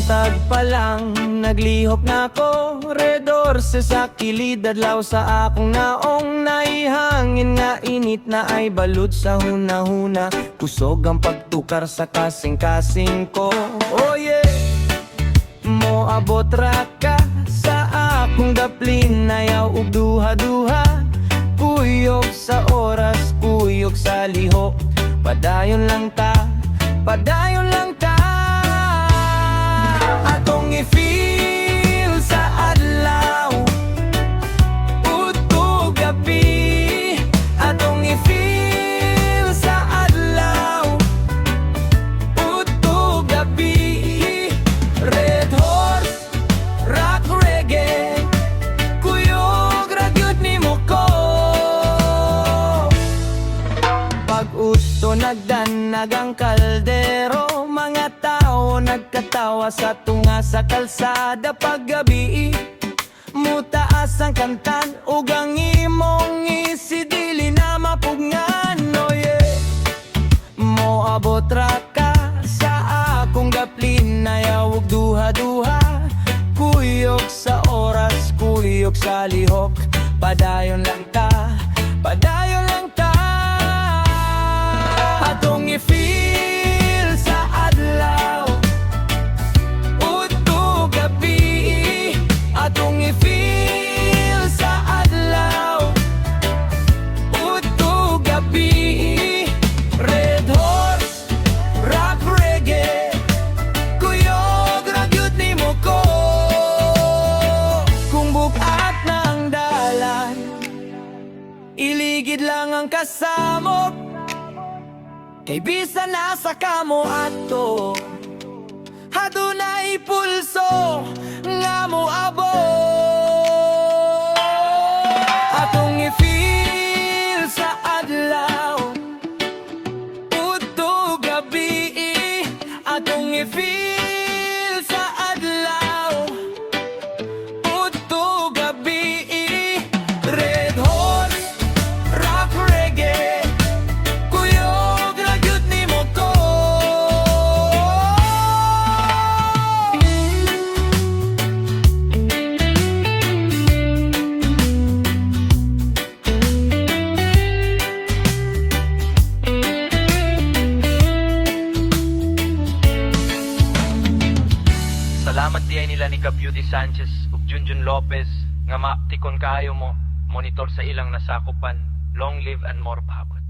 Matag pa lang, naglihok na ko redor sa kilid adlaw sa akong naong naihangin nga init na ay balud sa hunahuna. Kusog ang pagtukar sa kasing-kasing ko. Oh yeah, moabot ra ka sa akong daplin, ayaw ug duha-duha. Kuyog sa oras, kuyog sa lihok. Padayon lang ta, padayon lang ta. Atong i-feel sa adlaw, utog gabi. Atong i-feel sa adlaw, utog gabi. Red Horse, rock reggae, kuyog ra gyud nimo ko. Pag-usto nagdanag ang kaldero, mga tao nagkatawa sa tunga sa kalsada. Paggabi, mutaas ang kantan, ug ang imong isidili na mapugngan. Oh yeah, moabot ra ka sa akong gaplin, ayaw ug duha-duha. Kuyog sa oras, kuyog sa lihok. Padayon lang ta, padayon lang ta. Atong i-feel sa adlaw, utog gabi. Atong i-feel sa adlaw, utog gabi. Red Horse, rock reggae, kuyog ra gyud nimo ko. Kung bukat ng dalan, iligid lang ang kasamok. Kay bisan nasa kamo ato, adunay pulso nga moabot. Atong i-feel sa adlaw, utog gabi. Atong i-feel sa adlaw, utog gabi. Red Horse, rock reggae, kuyog ra gyud nimo ko. Salamat diay nila ni Beauty Sanchez ug Junjun Lopez nga maaptikon kaayo mo monitor sa ilang nasakupan. Long live and more pabot.